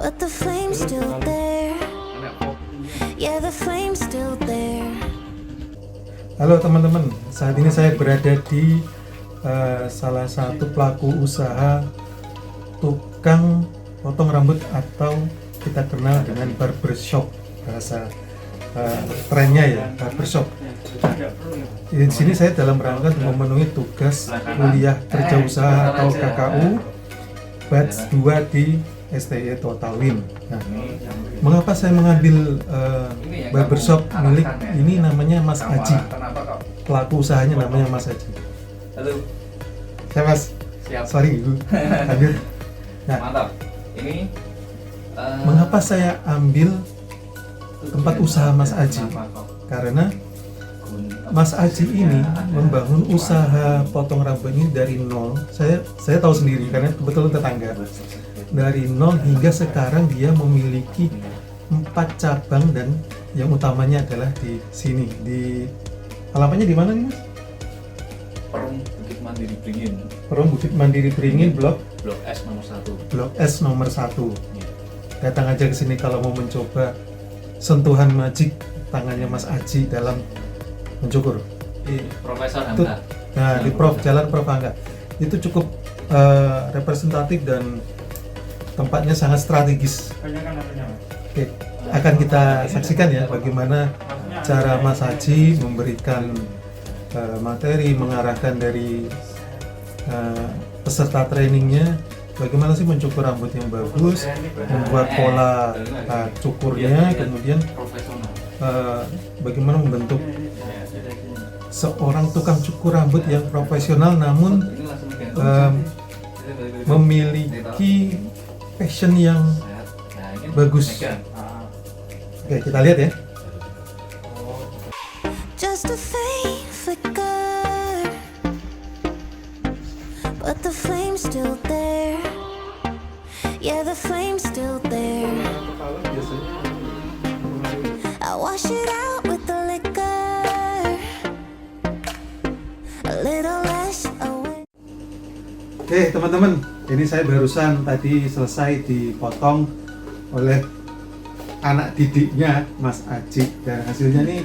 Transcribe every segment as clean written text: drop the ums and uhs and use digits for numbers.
but the flame's still there. Yeah, the flame's still there. Halo teman-teman, saat ini saya berada di salah satu pelaku usaha tukang potong rambut atau kita kenal dengan barbershop, bahasa trennya ya, barbershop. Di sini saya dalam rangka memenuhi tugas kuliah kerja usaha atau KKU batch 2 di STI Total Win. Nah, mengapa saya mengambil barbershop milik ini? Namanya Mas Aji. Pelaku usahanya namanya Mas Aji. Halo. Saya Mas. Siap. Sorry Ibu. Hadir. Nah, Mantap. Ini mengapa saya ambil tempat usaha Mas Aji? Karena Mas Aji ini membangun usaha potong rambut ini dari nol. Saya tahu sendiri karena kebetulan tetangga. Dari nol hingga sekarang dia memiliki 4 cabang dan yang utamanya adalah di sini. Di alamatnya di mana nih Mas? Perum Bukit Mandiri Beringin. Perum Bukit Mandiri Beringin, Blok S nomor 1. Blok S nomor 1. Datang aja ke sini kalau mau mencoba sentuhan magic tangannya Mas Aji dalam mencukur. Di Profesor Itu, Hamka. nah, di Jalan Prof Angga. Itu cukup representatif dan tempatnya sangat strategis. Oke, akan kita saksikan ya bagaimana cara Mas Aji memberikan materi, mengarahkan dari peserta trainingnya, bagaimana sih mencukur rambut yang bagus, membuat pola cukurnya, kemudian bagaimana membentuk seorang tukang cukur rambut yang profesional namun memiliki passion yang bagus. Oke, kita lihat ya. Just a faint flicker, but the flame's still there. Yeah, the flame's still there. I wash it out with the liquor, a little less away. Oke teman-teman, ini saya barusan tadi selesai dipotong oleh anak didiknya Mas Aji dan hasilnya nih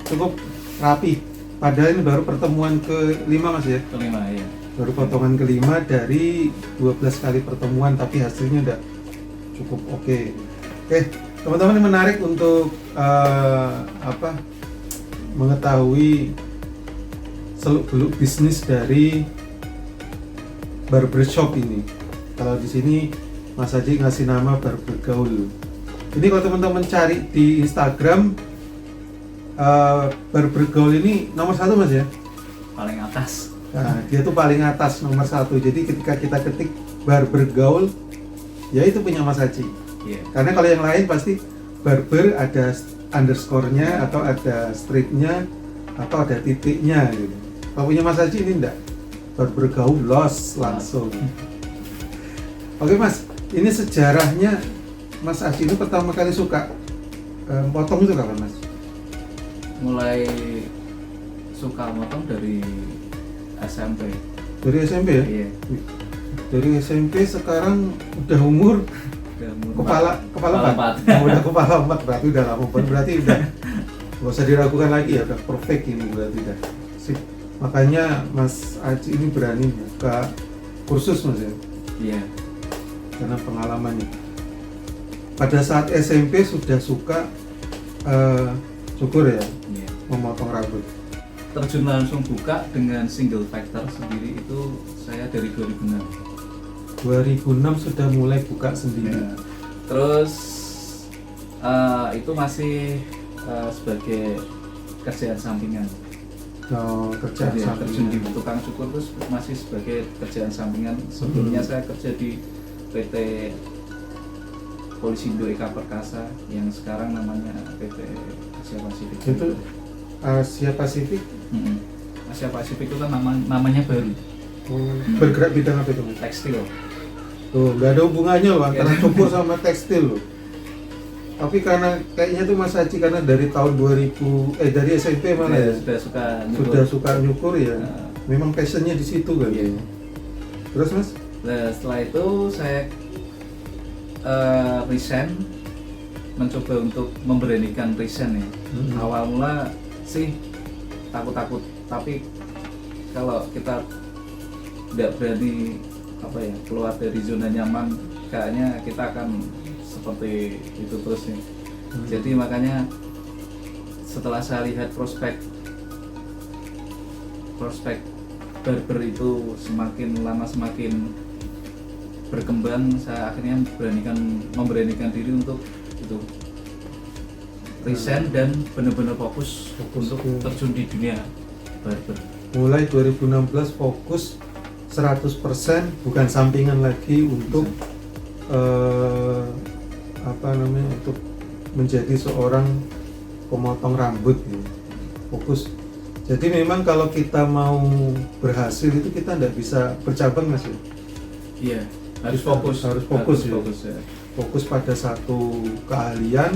cukup rapi. Padahal ini baru pertemuan ke-5 Mas ya? Kelima ya. Baru potongan ke-5 dari 12 kali pertemuan, tapi hasilnya udah cukup oke. Oke, teman-teman, ini menarik untuk mengetahui seluk-beluk bisnis dari barbershop ini. Kalau di sini Mas Aji ngasih nama Barber Gaul. Ini kalau teman-teman cari di Instagram, Barber Gaul ini nomor 1 Mas ya? Paling atas. Nah, dia tuh paling atas nomor 1. Jadi ketika kita ketik Barber Gaul, ya itu punya Mas Aji. Iya. Karena kalau yang lain pasti barber ada underscore-nya atau ada strip-nya atau ada titiknya gitu. Kalau punya Mas Aji ini enggak. Barber Gaul los langsung. Oke Mas, ini sejarahnya Mas Aji ini pertama kali suka potong itu kapan Mas? Mulai suka motong dari SMP. Dari SMP ya? Iya. Wih, dari SMP sekarang udah umur kepala 4. Udah kepala 4 berarti udah lama banget, berarti udah nggak usah diragukan lagi ya, udah perfect ini berarti udah. Sip. Makanya Mas Aji ini berani buka kursus Mas ya? Iya. Karena pengalamannya. Pada saat SMP sudah suka cukur ya? Iya. Memotong rambut. Terjun langsung buka dengan single factor sendiri itu saya dari 2006. 2006 sudah mulai buka sendiri. Ya. Terus itu masih sebagai kerjaan sampingan. Kerjaan Jadi, terjun di sampingan. tukang cukur itu masih sebagai kerjaan sampingan. Sebelumnya saya kerja di PT Polisindo Eka Perkasa yang sekarang namanya PT Asia Pasifik. Itu Asia Pasifik. Asia Pasifik itu kan namanya baru. Bergerak bidang apa itu Mas? Tekstil. Tuh, nggak ada hubungannya loh antara cukur sama tekstil loh. Tapi karena kayaknya tuh Mas Aji karena dari tahun 2000 dari SMP mana ya? Sudah suka nyukur ya. Memang passionnya di situ kan. Iya. Terus Mas? Nah, setelah itu saya resign, mencoba untuk memberanikan resign ya. Awal mula sih takut-takut, tapi kalau kita tidak berani keluar dari zona nyaman, kayaknya kita akan seperti itu terus nih. Jadi makanya setelah saya lihat prospek barber itu semakin lama semakin berkembang, saya akhirnya memberanikan diri untuk itu resign dan benar-benar fokus untuk terjun di dunia barber. Mulai 2016 fokus 100%, bukan sampingan lagi untuk untuk menjadi seorang pemotong rambut ya. Fokus. Jadi memang kalau kita mau berhasil itu kita tidak bisa bercabang Mas ya. Iya, harus fokus ya. Fokus pada satu keahlian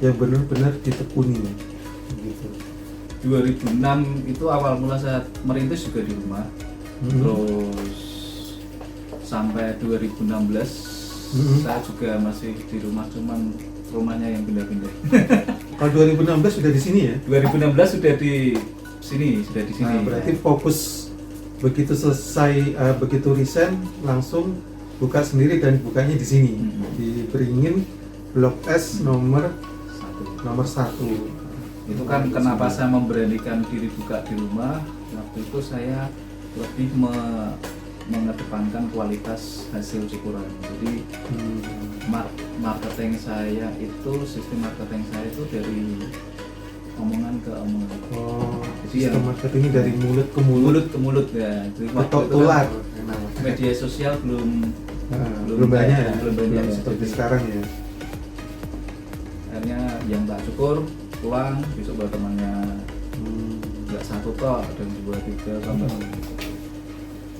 yang benar-benar ditekuni ya. Gitu. 2006 itu awal mula saya merintis juga di rumah. Terus sampai 2016 saya juga masih di rumah, cuman rumahnya yang pindah-pindah. Kalau 2016 sudah di sini ya? 2016 sudah di sini. Nah, berarti fokus begitu selesai, begitu resign langsung buka sendiri, dan bukanya di sini di Beringin Blok S nomor 1. Itu kan kenapa saya memberanikan diri buka di rumah. Waktu itu saya lebih mengedepankan kualitas hasil cukuran. Jadi marketing saya itu, sistem marketing saya itu dari omongan ke omongan. Jadi sistem marketingnya dari mulut ke mulut ya. Tular. Media sosial belum banyak seperti sekarang ya. Akhirnya yang tak cukur pulang, besok bawa temannya nggak satu kok, dan 2-3 tambah.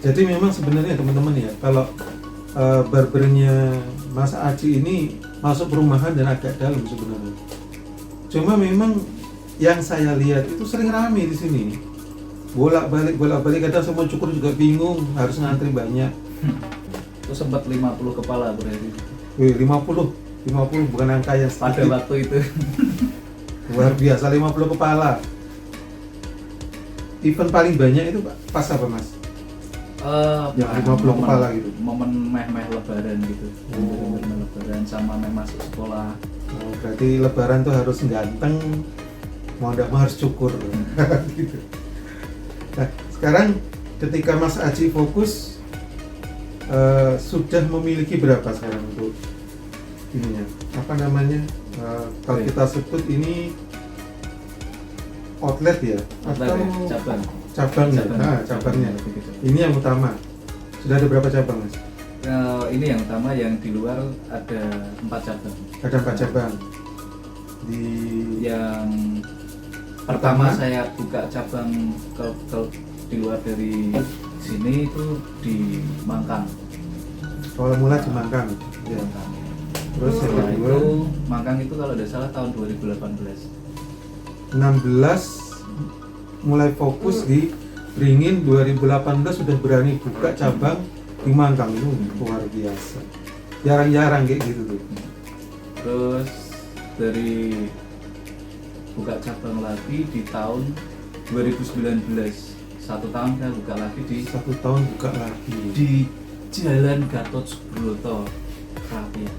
Jadi memang sebenarnya teman-teman ya, kalau barbernya Mas Aji ini masuk perumahan dan agak dalam sebenarnya. Cuma memang yang saya lihat itu sering rame di sini. Bolak-balik, kadang semua cukur juga bingung, harus ngantri banyak. Itu sempat 50 kepala berarti. 50 bukan angka yang pada sedikit. waktu itu. Luar biasa, 50 kepala. Event paling banyak itu pas apa Mas? Yang 50 kepala gitu. Momen meh-meh lebaran gitu. Momen lebaran sama meh masuk sekolah. Berarti lebaran tuh harus ganteng, mau nggak mau harus cukur. Gitu. Nah, sekarang ketika Mas Aji fokus, sudah memiliki berapa sekarang untuk ininya? Kalau kita sebut ini outlet ya? Atau cabang. Cabangnya. Ini yang utama. Sudah ada berapa cabang, Mas? Ini yang utama, yang di luar ada 4 cabang. Ada 4 cabang. Yang pertama saya buka cabang ke di luar dari sini itu di Mangkang. Awal mula di Mangkang. Ya. Terus yang Setelah kedua, itu Mangkang itu kalau tidak salah tahun 2018. 16 mulai fokus di Beringin, 2018 sudah berani buka cabang di Mangkang. Itu luar biasa. Jarang-jarang kayak gitu tuh. Terus dari buka cabang lagi di tahun 2019. 1 tahun saya buka lagi di 1 tahun buka lagi di Jalan Gatot Subroto, Krapiak.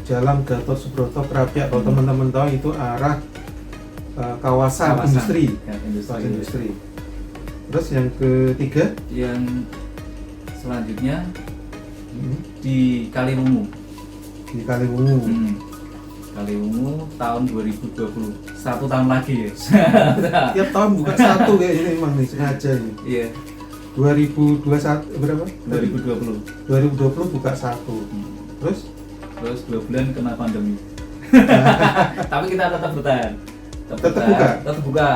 Jalan Gatot Subroto, Krapiak. Kalau teman-teman tahu itu arah kawasan industri. Ya, Kawasan industri. Terus yang ketiga, yang selanjutnya di Kaliwungu. Di Kaliwungu. Kaliwungu tahun 2020. 1 tahun lagi ya. Tiap tahun buka satu kayak ini memang nih, sengaja nih. Iya. 2021 berapa? 2020. 2020 buka satu. Terus 2 bulan kena pandemi. Tapi kita tetap bertahan. Tetap buka.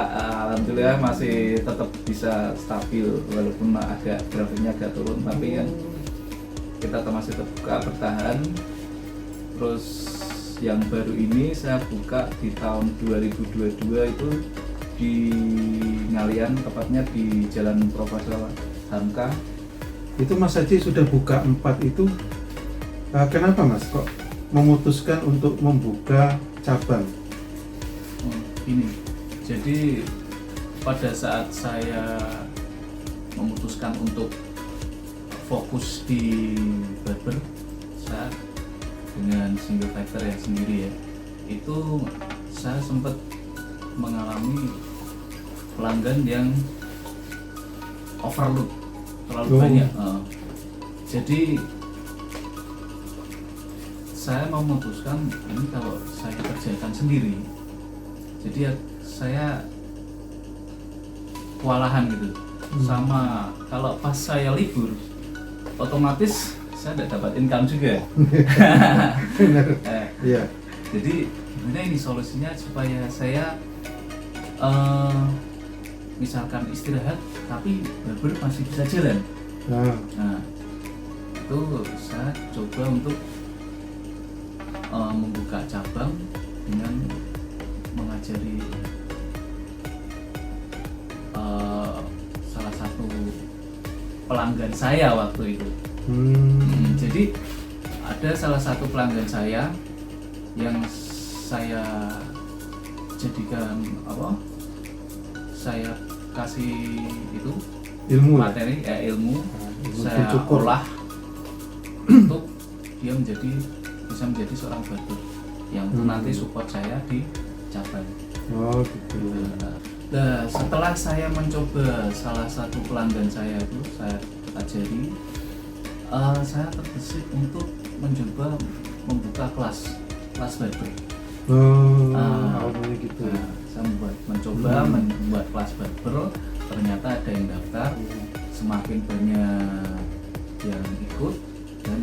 Alhamdulillah masih tetap bisa stabil walaupun grafiknya agak turun, tapi kan kita masih tetap buka, bertahan. Terus yang baru ini saya buka di tahun 2022 itu di Ngalian, tepatnya di Jalan Profesor Hamka. itu Mas Haji sudah buka 4 itu, kenapa Mas kok memutuskan untuk membuka cabang? Ini, jadi pada saat saya memutuskan untuk fokus di barber, saya dengan single factor ya sendiri ya, itu saya sempat mengalami pelanggan yang overload terlalu banyak. Jadi saya memutuskan ini kalau saya kerjakan sendiri, jadi saya kewalahan gitu. Sama kalau pas saya libur, otomatis saya tidak dapat income juga. Benar. Iya. Jadi gimana ini solusinya supaya saya misalkan istirahat tapi barber masih bisa jalan. Nah, itu saya coba untuk membuka cabang dengan mengajari salah satu pelanggan saya waktu itu. Jadi ada salah satu pelanggan saya yang saya jadikan saya kasih itu Ilmu. materi ilmu saya cukur. olah untuk dia bisa menjadi seorang barber yang nanti support saya di cabang. Oh gitu. Nah, setelah saya mencoba salah satu pelanggan saya itu saya ajari, saya terbesit untuk mencoba membuka kelas barber. Awalnya gitu. Saya mencoba membuat kelas barber, ternyata ada yang daftar, semakin banyak yang ikut dan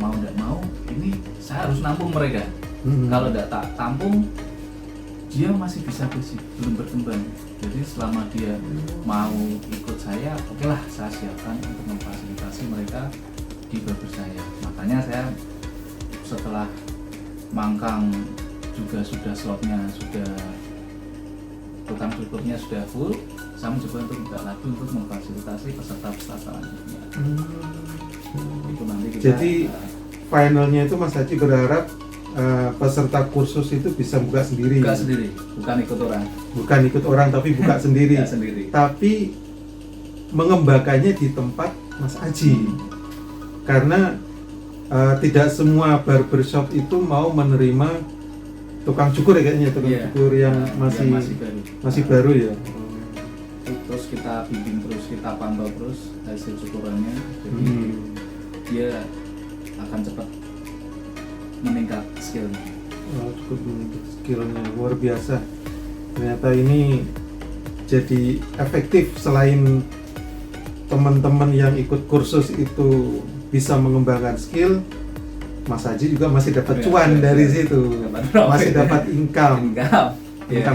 mau tidak mau ini saya harus nampung mereka. Kalau tidak tak tampung, dia masih bisa basic, belum berkembang. Jadi selama dia mau ikut saya, oke lah, saya siapkan untuk memfasilitasi mereka di barber saya. Makanya saya setelah mangkang juga sudah slotnya, sudah tukang cukurnya sudah full, saya mencoba untuk buka lagi untuk memfasilitasi peserta-peserta selanjutnya. Itu nanti kita, jadi finalnya itu Mas Haji berharap peserta kursus itu bisa buka sendiri. Buka sendiri, bukan ikut orang. Bukan ikut orang tapi buka sendiri. Buka sendiri. Tapi mengembangkannya di tempat Mas Haji. Karena tidak semua barbershop itu mau menerima tukang cukur ya kayaknya, cukur yang masih baru ya. Terus kita bimbing terus, kita pantau terus hasil cukurannya, jadi dia akan cepat meningkat skillnya. Cukup meningkat skillnya, luar biasa. Ternyata ini jadi efektif. Selain teman-teman yang ikut kursus itu bisa mengembangkan skill, Mas Haji juga masih dapat cuan dari situ, masih dapat income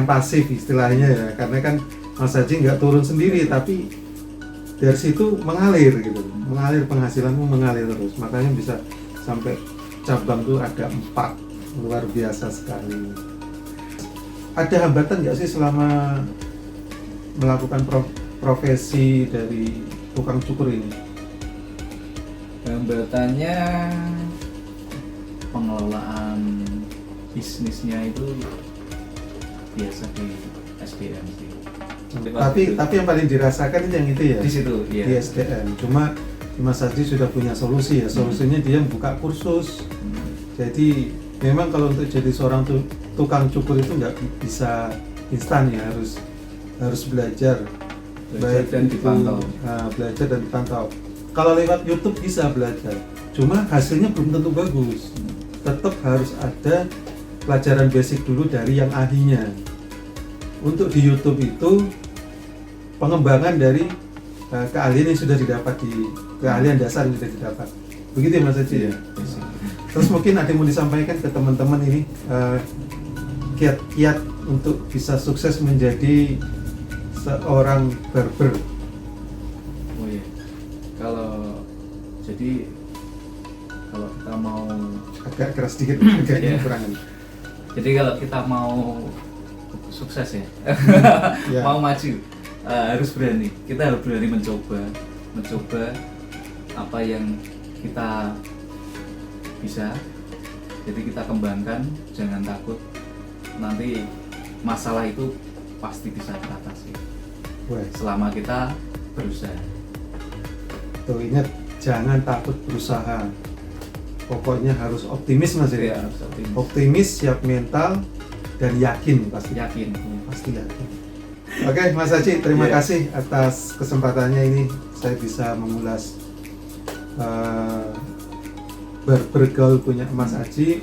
pasif istilahnya ya. Karena kan Mas Haji nggak turun sendiri, tapi dari situ mengalir gitu, penghasilanmu mengalir terus. Makanya bisa sampai cabang tuh ada 4, luar biasa sekali. Ada hambatan nggak sih selama melakukan profesi dari tukang cukur ini? Hambatannya pengelolaan bisnisnya itu biasa di SDM sih. Tapi yang paling dirasakan itu yang itu ya? Di situ, iya. Di SDM. Cuma Mas Haji sudah punya solusi ya. Solusinya dia buka kursus. Jadi memang kalau untuk jadi seorang tukang cukur itu nggak bisa instan ya, harus belajar. Belajar dan dipantau. Belajar dan dipantau. Kalau lewat YouTube bisa belajar. Cuma hasilnya belum tentu bagus. Tetap harus ada pelajaran basic dulu dari yang ahlinya. Untuk di YouTube itu pengembangan dari keahlian yang sudah didapat, keahlian dasar yang sudah didapat. Begitu ya Mas Haji ya? Terus mungkin ada yang mau disampaikan ke teman-teman ini, kiat-kiat untuk bisa sukses menjadi seorang barber. Oh iya, kalau kita mau agak keras sedikit, agak kurangan. Jadi kalau kita mau sukses ya, mau maju, harus berani. Kita harus berani mencoba apa yang kita bisa, Jadi kita kembangkan, jangan takut, nanti masalah itu pasti bisa kita atasi Wah, selama kita berusaha. tuh ingat, jangan takut berusaha. Pokoknya harus optimis Mas Eri. Ya, harus optimis. Optimis, siap mental, dan yakin pasti. Yakin. Pasti yakin. Oke, Mas Haji, terima Iya. kasih atas kesempatannya ini. Saya bisa mengulas bergaul punya Mas Haji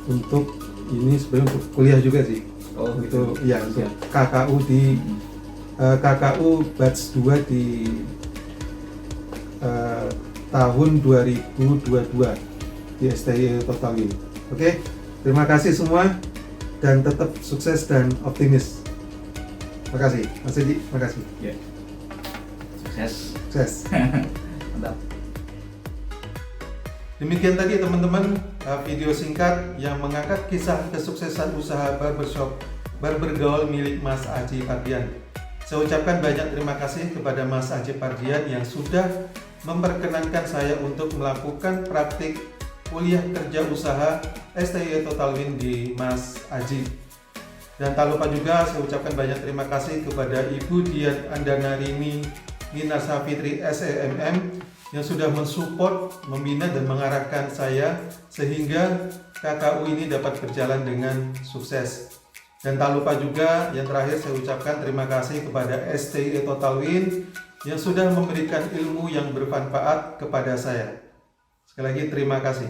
untuk ini sebenarnya untuk kuliah juga sih. Oh, Untuk gitu. ya untuk Siap. KKU di KKU batch 2 di tahun 2022 di STI Total Win. Oke, terima kasih semua dan tetap sukses dan optimis. Terima kasih, Mas Haji. Terima kasih. Ya. Sukses. Sukses. Mantap. Demikian tadi teman-teman video singkat yang mengangkat kisah kesuksesan usaha barbershop bergaul milik Mas Aji Pardian. Saya ucapkan banyak terima kasih kepada Mas Aji Pardian yang sudah memperkenankan saya untuk melakukan praktik kuliah kerja usaha STI Total Win di Mas Aji. Dan tak lupa juga saya ucapkan banyak terima kasih kepada Ibu Dian Andanarini Minasa Fitri SEMM yang sudah mensupport, membina dan mengarahkan saya sehingga KKU ini dapat berjalan dengan sukses. Dan tak lupa juga yang terakhir saya ucapkan terima kasih kepada STI Total Win yang sudah memberikan ilmu yang bermanfaat kepada saya. Sekali lagi terima kasih.